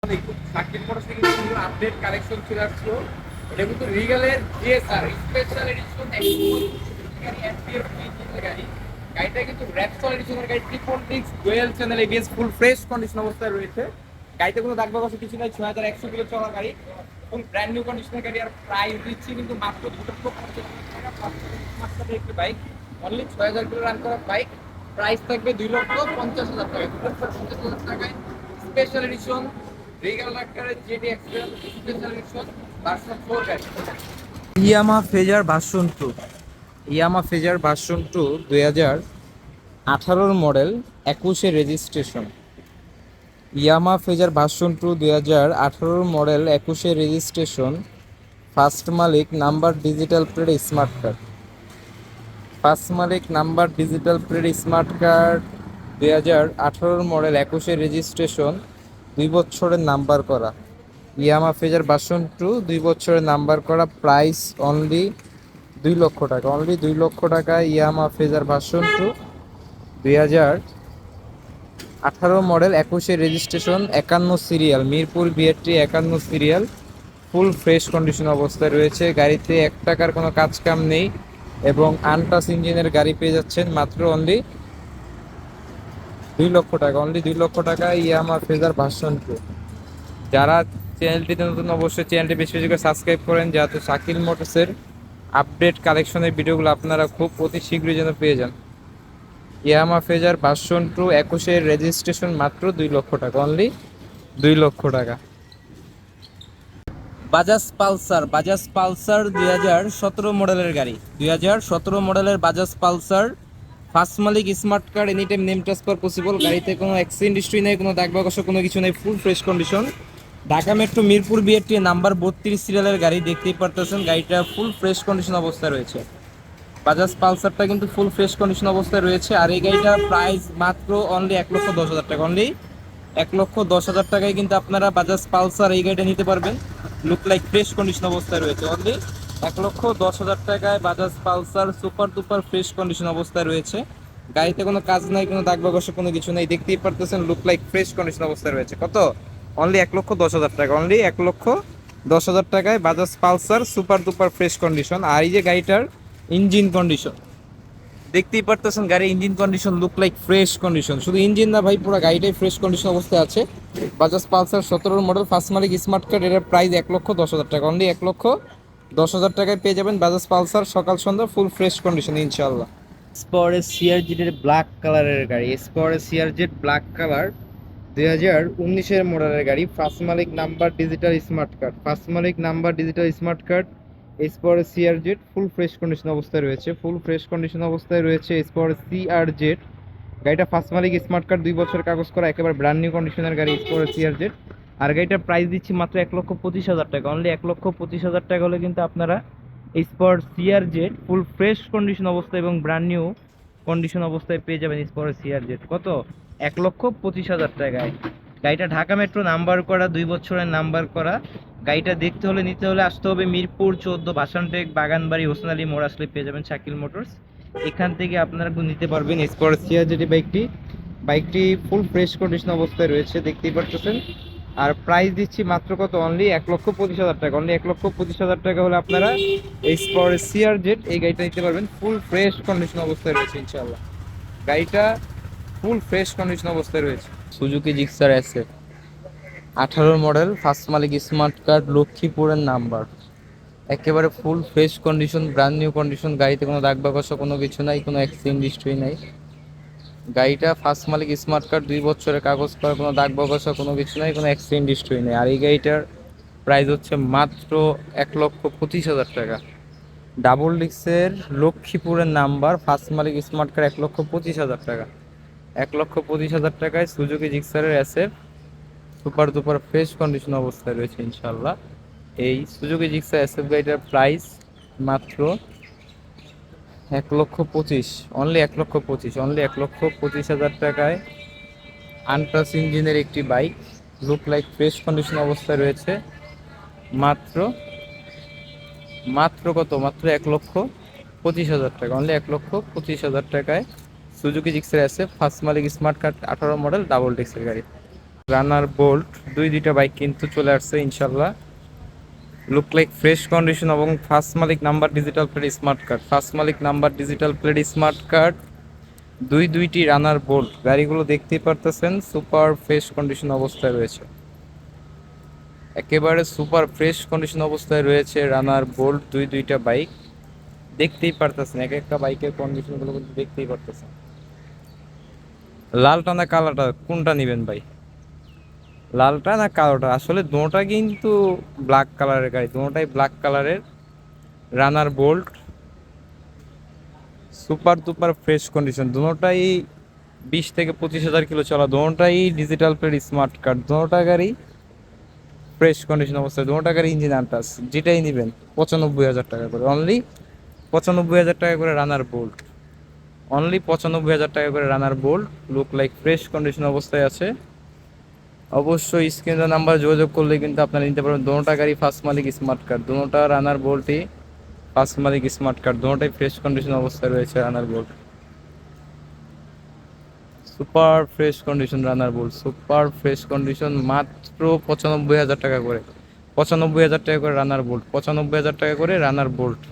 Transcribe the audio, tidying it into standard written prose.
Shakib motors থেকে কিন্তু update collection চলে আসলো। এটা কিন্তু রিগালের জিএসআর স্পেশাল এডিশন গাড়ি। গাড়িটা কিন্তু র্যাপসল এডিশনের গাড়ি, triple disc dual channel ABS, ফুল ফ্রেশ কন্ডিশন অবস্থায় রয়েছে। গাড়িতে কোনো দাগ বাগ কিছু নাই, 6100 কিলো চলা গাড়ি, ফুল ব্র্যান্ড নিউ কন্ডিশনের গাড়ি। আর প্রাইস দিচ্ছি কিন্তু মাত্র 2,50,000 একটি বাইক, অনলি 6000 কিলো রান করা বাইক। প্রাইস থাকবে 2,50,000 টাকা, 2,50,000 টাকায় স্পেশাল এডিশন রিগাল ডাক্তারের জেডি এক্সপেরিয়েন্স স্পেশাল এডিশন ভার্সন 4 গাড়ি। Yamaha Fazer version two. Yamaha Fazer version two 2018 model, 21 registration. Yamaha Fazer version two 2018 model, 21 registration. First মালিক, number digital plate, smart card. First মালিক, number digital plate, smart card. 2018 model, 21 registration, 2 বছরের number করা। ইয়ামা Fazer version two 2 বছরের number করা। Price only 2 lakh টাকা, only 2 lakh টাকা। Yamaha Fazer version two 2018 model, 21 registration, 51 serial, Mirpur BRT 51 serial, full fresh condition অবস্থায় রয়েছে। গাড়িতে 1 টাকার কোনো কাজ কাম নেই এবং আনটাচ ইঞ্জিনের গাড়ি পেয়ে যাচ্ছেন মাত্র অনলি 2 লক্ষ টাকা, অনলি 2 লক্ষ টাকা। Yamaha Fazer version two. যারা চ্যানেলটিতে নতুন, অবশ্যই চ্যানেলটি বেশি বেশি করে সাবস্ক্রাইব করেন, যাতে শাকিল মোটরসের আপডেট কালেকশনের ভিডিওগুলো আপনারা খুব অতি শীঘ্রই যেন পেয়ে যান। Yamaha Fazer version two 21 registration, মাত্র 2 লক্ষ টাকা, অনলি 2 লক্ষ টাকা। বাজাজ পালসার, বাজাজ পালসার 2017 মডেলের গাড়ি, 2017 মডেলের বাজাজ পালসার। ফার্স্ট মালিক, smart card, any time name transfer possible. গাড়িতে কোনো অ্যাক্সিডেন্ট হিস্ট্রি নেই, কোনো দাগ বাকস কোনো কিছু নেই, ফুল fresh condition. Dhaka metro Mirpur BRT number 32 সিরিয়ালের গাড়ি, দেখতেই পারতেছেন গাড়িটা ফুল ফ্রেশ কন্ডিশন অবস্থায় রয়েছে। বাজাজ পালসারটা কিন্তু ফুল ফ্রেশ কন্ডিশন অবস্থায় রয়েছে। আর এই গাড়িটার প্রাইস মাত্র অনলি 1,10,000 টাকা, অনলি 1,10,000 টাকায় কিন্তু আপনারা বাজাজ পালসার এই গাড়িটা নিতে পারবেন। লুক লাইক ফ্রেশ কন্ডিশন অবস্থায় রয়েছে, অনলি 1,10,000 টাকায় Bajaj Pulsar super duper fresh condition অবস্থায় রয়েছে। গাড়িতে কোনো কাজ নাই, কোনো দাগ বাগসে কোনো কিছু নেই, দেখতেই পারতেছেন লুক লাইক ফ্রেশ কন্ডিশন অবস্থায় রয়েছে। কত? অনলি 1,10,000 টাকা, অনলি 1,10,000 টাকায় Bajaj Pulsar super duper fresh condition. আর এই যে গাড়িটার ইঞ্জিন কন্ডিশন দেখতেই পারতেছেন, গাড়ির engine condition look like fresh condition. শুধু ইঞ্জিন না ভাই, পুরো গাড়িটাই ফ্রেশ কন্ডিশন অবস্থায় আছে। বাজাজ পালসার 17 মডেল, ফার্স্ট মালিক, স্মার্ট কার্ড। এর প্রাইস 1,10,000 টাকা, অনলি 1,10,000 টাকায় পেয়ে যাবেন বাজাজ পালসার সকাল সন্ধ্যা ফুল ফ্রেশ কন্ডিশন ইনশাআল্লাহ। স্পোর্টস সিআরজেড এর ব্ল্যাক কালারের গাড়ি, স্পোর্টস সিআরজেড ব্ল্যাক কালার, 2019 মডেলের গাড়ি। ফার্স্ট মালিক, number digital smart card, first মালিক, number digital smart card. Sports CRZ full fresh condition অবস্থায় রয়েছে, ফুল ফ্রেশ কন্ডিশন অবস্থায় রয়েছে স্পোর্টস সিআরজেড গাড়িটা। ফার্স্ট মালিক, স্মার্ট কার্ড, 2 বছর কাগজ করা, একেবারে ব্র্যান্ড নিউ কন্ডিশনের গাড়ি স্পোর্টস সিআরজেড। আর গাড়িটার প্রাইস দিচ্ছি মাত্র 1,25,000 টাকা, অনলি 1,25,000 টাকা হলে কিন্তু আপনারা sports CRZ full fresh condition অবস্থায় এবং ব্র্যান্ড নিউ কন্ডিশন অবস্থায় পেয়ে যাবেন স্পোর্টস সিআরজেড। কত? 1,25,000 টাকায়। গাড়িটা ঢাকা মেট্রো নাম্বার করা, 2 বছরের নাম্বার করা। গাড়িটা দেখতে হলে, নিতে হলে আসতে হবে মিরপুর 14 ভাসানটেক বাগানবাড়ি হোসেন আলী মোড়, আসলে পেয়ে যাবেন শাকিল মোটরস। এখান থেকে আপনারা নিতে পারবেন স্পোর্টস সিআরজেড বাইকটি। বাইকটি ফুল ফ্রেশ কন্ডিশন অবস্থায় রয়েছে, দেখতেই পারতেছেন। আর প্রাইস দিচ্ছি মাত্র কত? অনলি 1,25,000 টাকা, অনলি 1,25,000 টাকা হলে আপনারা এই স্পোর্টস সিআরজেড এই গাড়িটা নিতে পারবেন। ফুল ফ্রেশ কন্ডিশন অবস্থায় রয়েছে ইনশাআল্লাহ, গাড়িটা ফুল ফ্রেশ কন্ডিশন অবস্থায় রয়েছে। Suzuki Gixxer SF 18 model, first মালিক, স্মার্ট কার্ড, লক্ষ্মীপুরের নাম্বার, একেবারে full fresh condition, brand new condition. গাড়িতে কোনো দাগ বাকস কোনো কিছু নাই, কোনো অ্যাক্সিডেন্ট হিস্ট্রি নাই। গাড়িটা ফার্স্ট মালিক, স্মার্ট কার্ড, 2 বছরের কাগজ করা, কোনো দাগ বাকস কোনো কিছু নাই, কোনো অ্যাক্সিডেন্ট হিস্ট্রি নেই। আর এই গাড়িটার প্রাইস হচ্ছে মাত্র 1,25,000 টাকা। ডাবল ডিক্সের, লক্ষ্মীপুরের নাম্বার, ফার্স্ট মালিক, স্মার্ট কার্ড, 1,25,000 টাকা। 1,25,000 টাকায় সুজুকি জিক্সারের SF super duper fresh condition অবস্থায় রয়েছে ইনশাল্লাহ। এই সুজুকি জিক্সার এসএফ গাড়িটার প্রাইস মাত্র 1,25,000, অনলি 1,25,000, অনলি 1,25,000 টাকায় আনটাচ ইঞ্জিনের একটি bike, look like fresh condition অবস্থায় রয়েছে। মাত্র মাত্র কত? মাত্র 1,25,000 টাকা, অনলি 1,25,000 টাকায় সুজুকি জিক্সার এসএফ ফার্স্ট মালিক, স্মার্ট কার্ড, 18 মডেল, ডাবল ডিক্সের গাড়ি। রানার বোল্ট দুইটা বাইক কিন্তু চলে আসছে ইনশাল্লাহ। লুক লাইক ফ্রেশ কন্ডিশন এবং ফার্স্ট মালিক number digital plate smart card, first মালিক number digital plate smart card, দুইটি রানার বোল্ট। গাড়িগুলো দেখতেই পারতেছেন সুপার ফ্রেশ কন্ডিশন অবস্থায় রয়েছে, একেবারে সুপার ফ্রেশ কন্ডিশন অবস্থায় রয়েছে রানার বোল্ট দুইটা বাইক। দেখতেই পারতেছেন এক একটা বাইকের কন্ডিশনগুলো কিন্তু দেখতেই পারতেছেন। লালটা না কালোটা কোনটা নেবেন ভাই? লালটা না কালোটা? আসলে দুটোটা কিন্তু ব্ল্যাক কালারের গাড়ি, দুটোটাই ব্ল্যাক কালারের Runner Bolt, super duper fresh condition. দুটোটাই 20 থেকে 25 হাজার কিলো চলা, দুটোটাই ডিজিটাল প্লেট স্মার্ট কার্ড, দুটোটা গাড়ি ফ্রেশ কন্ডিশন অবস্থায়, দুটোটা গাড়ি ইঞ্জিন আনটাস। যেটাই নেবেন 95,000 টাকা করে, অনলি 95,000 টাকা করে রানার বোল্ট, অনলি 95,000 টাকা করে Runner Bolt. Look like fresh condition অবস্থায় আছে। অবশ্যই স্ক্রিনের নাম্বার যোগাযোগ করলে কিন্তু আপনারা নিতে পারবেন দুটোটা গাড়ি ফার্স্ট মালিক স্মার্ট কার্ড, দুটোটা রানার বোল্টই ফার্স্ট মালিক স্মার্ট কার্ড, দুটোটাই ফ্রেশ কন্ডিশন অবস্থায় রয়েছে রানার বোল্ট। সুপার ফ্রেশ কন্ডিশন রানার বোল্ট, সুপার ফ্রেশ কন্ডিশন, মাত্র 95,000 টাকা করে, 95,000 টাকা করে রানার বোল্ট, 95,000 টাকা করে রানার বোল্ট।